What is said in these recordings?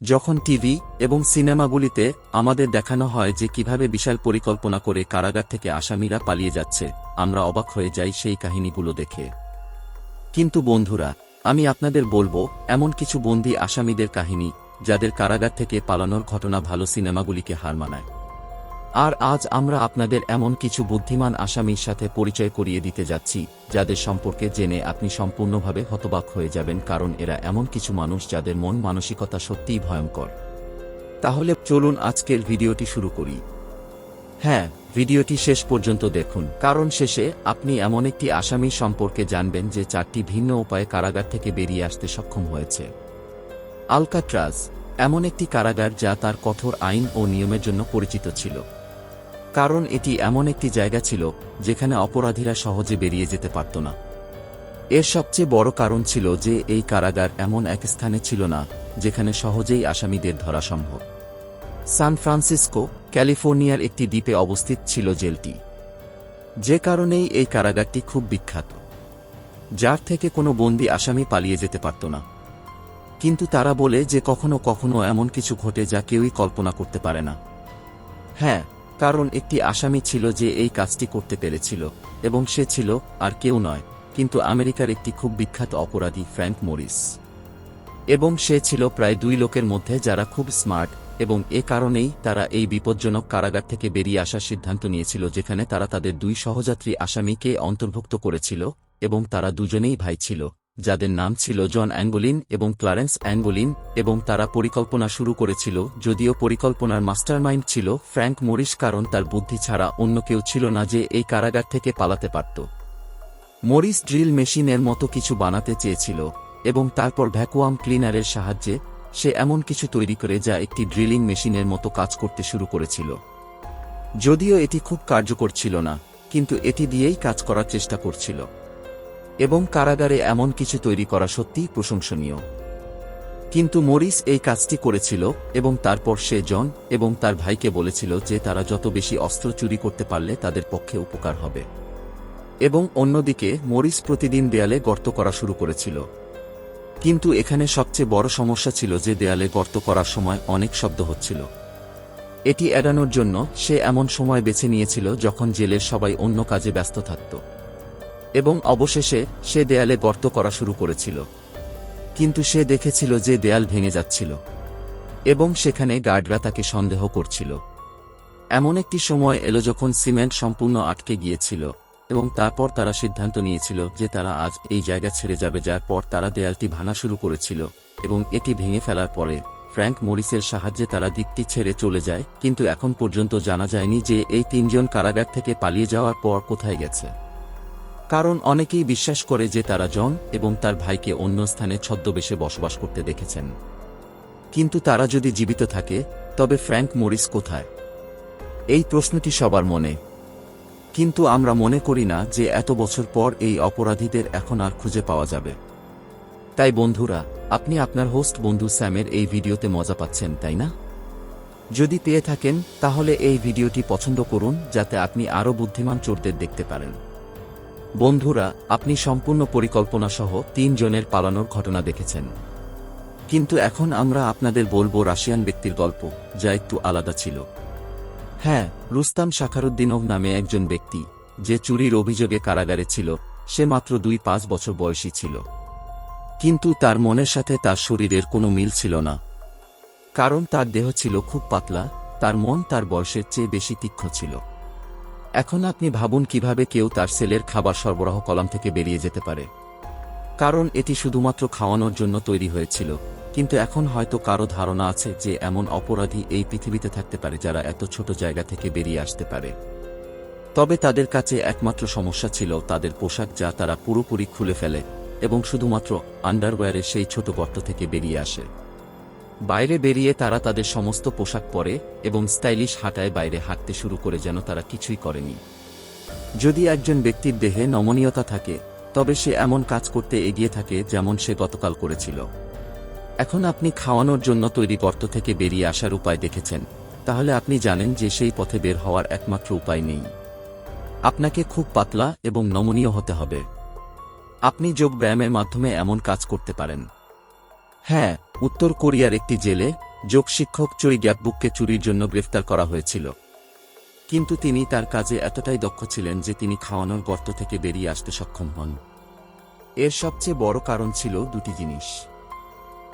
যখন টিভি এবং সিনেমাগুলিতে আমাদের দেখানো হয় যে কিভাবে বিশাল পরিকল্পনা করে কারাগার থেকে আসামিরা পালিয়ে যাচ্ছে, আমরা অবাক হয়ে যাই সেই কাহিনীগুলো দেখে। কিন্তু বন্ধুরা, আমি আপনাদের বলবো এমন কিছু বন্দী আসামিদের কাহিনী যাদের কারাগার থেকে পালানোর ঘটনা ভালো সিনেমাগুলিকে হার মানায়। আর আজ আমরা আপনাদের এমন কিছু বুদ্ধিমান আসামির সাথে পরিচয় করিয়ে দিতে যাচ্ছি যাদের সম্পর্কে জেনে আপনি সম্পূর্ণভাবে হতবাক হয়ে যাবেন, কারণ এরা এমন কিছু মানুষ যাদের মন মানসিকতা সত্যিই ভয়ঙ্কর। তাহলে চলুন আজকের ভিডিওটি শুরু করি। হ্যাঁ, ভিডিওটি শেষ পর্যন্ত দেখুন, কারণ শেষে আপনি এমন একটি আসামির সম্পর্কে জানবেন যে 4টি ভিন্ন উপায়ে কারাগার থেকে বেরিয়ে আসতে সক্ষম হয়েছে। আলকাট্রাজ এমন একটি কারাগার যা তার কঠোর আইন ও নিয়মের জন্য পরিচিত ছিল, কারণ এটি এমন একটি জায়গা ছিল যেখানে অপরাধীরা সহজে বেরিয়ে যেতে পারত না। এর সবচেয়ে বড় কারণ ছিল যে এই কারাগার এমন এক স্থানে ছিল না যেখানে সহজেই আসামিদের ধরা সম্ভব। সান ফ্রান্সিসকো, ক্যালিফোর্নিয়ার একটি দ্বীপে অবস্থিত ছিল জেলটি, যে কারণেই এই কারাগারটি খুব বিখ্যাত, যার থেকে কোনো বন্দী আসামি পালিয়ে যেতে পারত না। কিন্তু তারা বলে যে কখনো কখনো এমন কিছু ঘটে যা কেউই কল্পনা করতে পারে না। হ্যাঁ, কারণ একটি আসামি ছিল যে এই কাজটি করতে পেরেছিল, এবং সে ছিল আর কেউ নয় কিন্তু আমেরিকার একটি খুব বিখ্যাত অপরাধী ফ্র্যাঙ্ক মরিস। এবং সে ছিল প্রায় 2 লোকের মধ্যে যারা খুব স্মার্ট, এবং এ কারণেই তারা এই বিপজ্জনক কারাগার থেকে বেরিয়ে আসার সিদ্ধান্ত নিয়েছিল, যেখানে তারা তাদের 2 সহযাত্রী আসামিকে অন্তর্ভুক্ত করেছিল, এবং তারা দুজনেই ভাই ছিল যাদের নাম ছিল জন অ্যাঙ্গোলিন এবং ক্লারেন্স অ্যাঙ্গোলিন, এবং তারা পরিকল্পনা শুরু করেছিল, যদিও পরিকল্পনার মাস্টারমাইন্ড ছিল ফ্র্যাঙ্ক মরিস, কারণ তার বুদ্ধি ছাড়া অন্য কেউ ছিল না যে এই কারাগার থেকে পালাতে পারত। মরিস ড্রিল মেশিনের মতো কিছু বানাতে চেয়েছিল, এবং তারপর ভ্যাকুয়াম ক্লিনারের সাহায্যে সে এমন কিছু তৈরি করে যা একটি ড্রিলিং মেশিনের মতো কাজ করতে শুরু করেছিল। যদিও এটি খুব কার্যকর ছিল না, কিন্তু এটি দিয়েই কাজ করার চেষ্টা করছিল, এবং কারাগারে এমন কিছু তৈরি করা সত্যিই প্রশংসনীয়। কিন্তু মরিস এই কাজটি করেছিল, এবং তারপর সে জন এবং তার ভাইকে বলেছিল যে তারা যত বেশি অস্ত্র চুরি করতে পারলে তাদের পক্ষে উপকার হবে। এবং অন্যদিকে মরিস প্রতিদিন দেয়ালে গর্ত করা শুরু করেছিল। কিন্তু এখানে সবচেয়ে বড় সমস্যা ছিল যে দেয়ালে গর্ত করার সময় অনেক শব্দ হচ্ছিল। এটি এড়ানোর জন্য সে এমন সময় বেছে নিয়েছিল যখন জেলের সবাই অন্য কাজে ব্যস্ত থাকত, এবং অবশেষে সে দেয়ালে গর্ত করা শুরু করেছিল। কিন্তু সে দেখেছিল যে দেয়াল ভেঙে যাচ্ছিল, এবং সেখানে গার্ডরা তাকে সন্দেহ করছিল। এমন একটি সময় এলো যখন সিমেন্ট সম্পূর্ণ আটকে গিয়েছিল, এবং তারপর তারা সিদ্ধান্ত নিয়েছিল যে তারা আজ এই জায়গা ছেড়ে যাবে, যার পর তারা দেয়ালটি ভাঙা শুরু করেছিল, এবং এটি ভেঙে ফেলার পরে ফ্র্যাঙ্ক মরিসের সাহায্যে তারা দ্বীপটি ছেড়ে চলে যায়। কিন্তু এখন পর্যন্ত জানা যায়নি যে এই 3 জন কারাগার থেকে পালিয়ে যাওয়ার পর কোথায় গেছে, কারণ অনেকেই বিশ্বাস করে যে তারা জন এবং তার ভাইকে অন্য স্থানে ছদ্মবেশে বসবাস করতে দেখেছেন। কিন্তু তারা যদি জীবিত থাকে, তবে ফ্র্যাঙ্ক মরিস কোথায়? এই প্রশ্নটি সবার মনে। কিন্তু আমরা মনে করি না যে এত বছর পর এই অপরাধীদের এখন আর খুঁজে পাওয়া যাবে। তাই বন্ধুরা, আপনি আপনার হোস্ট বন্ধু স্যামের এই ভিডিওতে মজা পাচ্ছেন, তাই না? যদি পেয়ে থাকেন তাহলে এই ভিডিওটি পছন্দ করুন, যাতে আপনি আরও বুদ্ধিমান চোরদের দেখতে পারেন। বন্ধুরা, আপনি সম্পূর্ণ পরিকল্পনা সহ 3 জনের পালানোর ঘটনা দেখেছেন, কিন্তু এখন আমরা আপনাদের বলবো রাশিয়ান ব্যক্তির গল্প, যা একটু আলাদা ছিল। হ্যাঁ, রুস্তাম শাখারুদ্দিনভ নামে একজন ব্যক্তি, যে চুরির অভিযোগে কারাগারে ছিল। সে মাত্র 2-5 বছর বয়সী ছিল, কিন্তু তার মনের সাথে তার শরীরের কোনো মিল ছিল না, কারণ তার দেহ ছিল খুব পাতলা, তার মন তার বয়সের চেয়ে বেশি তীক্ষ্ণ ছিল। এখন আপনি ভাবুন কিভাবে কেউ তার সেলের খাবার সরবরাহ কলাম থেকে বেরিয়ে যেতে পারে, কারণ এটি শুধুমাত্র খাওয়ানোর জন্য তৈরি হয়েছিল। কিন্তু এখন হয়তো কারো ধারণা আছে যে এমন অপরাধী এই পৃথিবীতে থাকতে পারে যারা এত ছোট জায়গা থেকে বেরিয়ে আসতে পারে। তবে তাদের কাছে একমাত্র সমস্যা ছিল তাদের পোশাক, যা তারা পুরোপুরি খুলে ফেলে এবং শুধুমাত্র আন্ডারওয়্যারে সেই ছোট গর্ত থেকে বেরিয়ে আসে। বাইরে বেরিয়ে তারা তাদের সমস্ত পোশাক পরে এবং স্টাইলিশ হাঁটায় বাইরে হাঁটতে শুরু করে, যেন তারা কিছুই করেনি। যদি একজন ব্যক্তির দেহে নমনীয়তা থাকে, তবে সে এমন কাজ করতে এগিয়ে থাকে যেমন সে গতকাল করেছিল। এখন আপনি খাওয়ানোর জন্য তৈরি গর্ত থেকে বেরিয়ে আসার উপায় দেখেছেন, তাহলে আপনি জানেন যে সেই পথে বের হওয়ার একমাত্র উপায় নেই। আপনাকে খুব পাতলা এবং নমনীয় হতে হবে। আপনি যোগ ব্যায়ামের মাধ্যমে এমন কাজ করতে পারেন। হ্যাঁ, উত্তর কোরিয়ার একটি জেলে যোগশিক্ষক চুরি গ্যাপবুককে চুরির জন্য গ্রেফতার করা হয়েছিল। কিন্তু তিনি তার কাজে এতটাই দক্ষ ছিলেন যে তিনি খাওয়ানোর গর্ত থেকে বেরিয়ে আসতে সক্ষম হন। এর সবচেয়ে বড় কারণ ছিল দুটি জিনিস।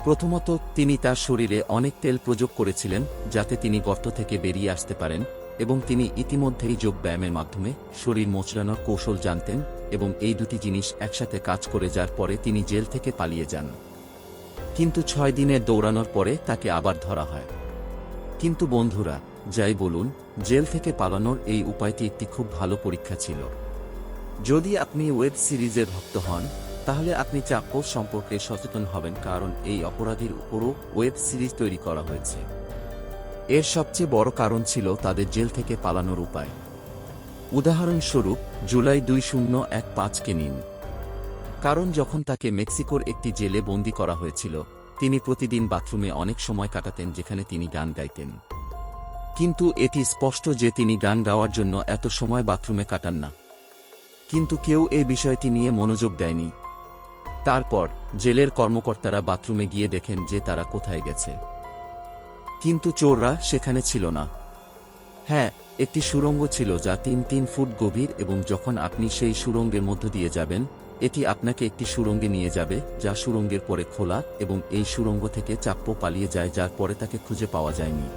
প্রথমত, তিনি তার শরীরে অনেক তেল প্রয়োগ করেছিলেন যাতে তিনি গর্ত থেকে বেরিয়ে আসতে পারেন, এবং তিনি ইতিমধ্যেই যোগ ব্যায়ামের মাধ্যমে শরীর মোচড়ানোর কৌশল জানতেন, এবং এই দুটি জিনিস একসাথে কাজ করে যার পরে তিনি জেল থেকে পালিয়ে যান। কিন্তু 6 দিনের দৌড়ানোর পরে তাকে আবার ধরা হয়। কিন্তু বন্ধুরা, যাই বলুন, জেল থেকে পালানোর এই উপায়টি একটি খুব ভালো পরীক্ষা ছিল। যদি আপনি ওয়েব সিরিজের ভক্ত হন, তাহলে আপনি চাপ্পো সম্পর্কে সচেতন হবেন, কারণ এই অপরাধীর উপরও ওয়েব সিরিজ তৈরি করা হয়েছে। এর সবচেয়ে বড় কারণ ছিল তাদের জেল থেকে পালানোর উপায়। উদাহরণস্বরূপ, জুলাই 2015-কে নিন। কারণ যখন তাকে মেক্সিকোর একটি জেলে বন্দী করা হয়েছিল, তিনি প্রতিদিন বাথরুমে অনেক সময় কাটাতেন যেখানে তিনি গান গাইতেন। কিন্তু এটি স্পষ্ট যে তিনি গান গাওয়ার জন্য এত সময় বাথরুমে কাটান না। কিন্তু কেউ এই বিষয়টি নিয়ে মনোযোগ দেয়নি। তারপর জেলের কর্মকর্তারা বাথরুমে গিয়ে দেখেন যে তারা কোথায় গেছে। কিন্তু চোররা সেখানে ছিল না। হ্যাঁ, একটি সুড়ঙ্গ ছিল যা 3 ফুট গভীর, এবং যখন আপনি সেই সুড়ঙ্গের মধ্য দিয়ে যাবেন, এটি আপনাকে একটি সুড়ঙ্গে নিয়ে যাবে যা সুড়ঙ্গের পরে খোলা, এবং এই সুড়ঙ্গ থেকে চাপ্পো পালিয়ে যায় যার পরে তাকে খুঁজে পাওয়া যায়নি।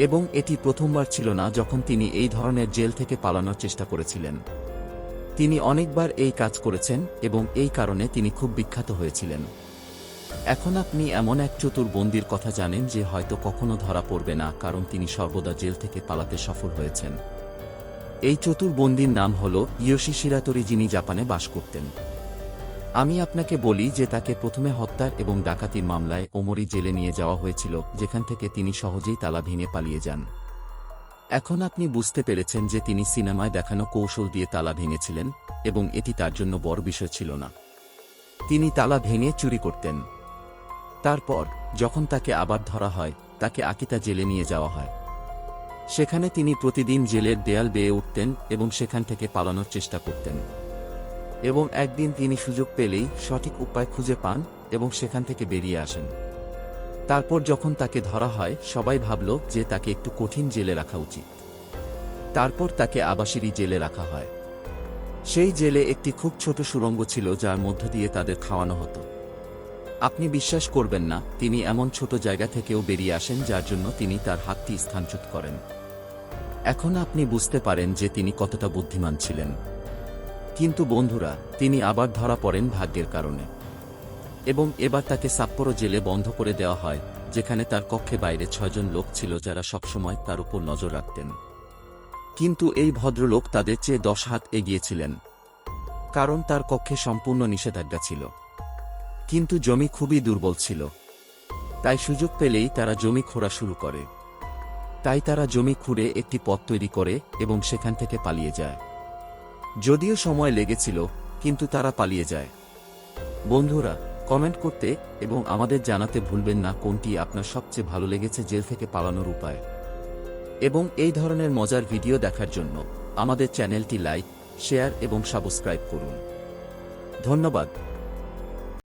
এবং এটি প্রথমবার ছিল না যখন তিনি এই ধরনের জেল থেকে পালানোর চেষ্টা করেছিলেন। তিনি অনেকবার এই কাজ করেছেন, এবং এই কারণে তিনি খুব বিখ্যাত হয়েছিলেন। এখন আপনি এমন এক চতুর বন্দীর কথা জানেন যে হয়তো কখনো ধরা পড়বে না, কারণ তিনি সর্বদা জেল থেকে পালাতে সফল হয়েছেন। এই চতুর বন্দীর নাম হল ইয়োশি শিরাতরি, যিনি জাপানে বাস করতেন। আমি আপনাকে বলি যে তাকে প্রথমে হত্যার এবং ডাকাতির মামলায় ওমরি জেলে নিয়ে যাওয়া হয়েছিল, যেখান থেকে তিনি সহজেই তালা ভেঙে পালিয়ে যান। এখন আপনি বুঝতে পেরেছেন যে তিনি সিনেমায় দেখানো কৌশল দিয়ে তালা ভেঙেছিলেন, এবং এটি তার জন্য বড় বিষয় ছিল না। তিনি তালা ভেঙে চুরি করতেন। তারপর যখন তাকে আবার ধরা হয়, তাকে আকিতা জেলে নিয়ে যাওয়া হয়। সেখানে তিনি প্রতিদিন জেলের দেয়াল বেয়ে উঠতেন এবং সেখান থেকে পালানোর চেষ্টা করতেন। এবং একদিন তিনি সুযোগ পেলেই সঠিক উপায় খুঁজে পান এবং সেখান থেকে বেরিয়ে আসেন। তারপর যখন তাকে ধরা হয়, সবাই ভাবল যে তাকে একটু কঠিন জেলে রাখা উচিত। তারপর তাকে আবাসিরি জেলে রাখা হয়। সেই জেলে একটি খুব ছোট সুড়ঙ্গ ছিল যার মধ্য দিয়ে তাদের খাওয়ানো হতো। আপনি বিশ্বাস করবেন না, তিনি এমন ছোট জায়গা থেকেও বেরিয়ে আসেন যার জন্য তিনি তার হাতটি স্থানচ্যুত করেন। এখন আপনি বুঝতে পারেন যে তিনি কতটা বুদ্ধিমান ছিলেন। কিন্তু বন্ধুরা, তিনি আবার ধরা পড়েন ভাগ্যের কারণে, এবং এবার তাকে সাপ্পোরো জেলে বন্ধ করে দেওয়া হয়, যেখানে তার কক্ষে বাইরে 6 জন লোক ছিল যারা সবসময় তার উপর নজর রাখতেন। কিন্তু এই ভদ্রলোক তাদের চেয়ে 10 হাত এগিয়ে ছিলেন, কারণ তার কক্ষে সম্পূর্ণ নিষেধাজ্ঞা ছিল। কিন্তু জমি খুবই দুর্বল ছিল, তাই সুযোগ পেলেই তারা জমি খোঁড়া শুরু করে। তাই তারা জমি খুঁড়ে একটি পথ তৈরি করে এবং সেখান থেকে পালিয়ে যায়। যদিও সময় লেগেছিল, কিন্তু তারা পালিয়ে যায়। বন্ধুরা, কমেন্ট করতে এবং আমাদের জানাতে ভুলবেন না কোনটি আপনার সবচেয়ে ভালো লেগেছে জেল থেকে পালানোর উপায়। এবং এই ধরনের মজার ভিডিও দেখার জন্য আমাদের চ্যানেলটি লাইক, শেয়ার এবং সাবস্ক্রাইব করুন। ধন্যবাদ।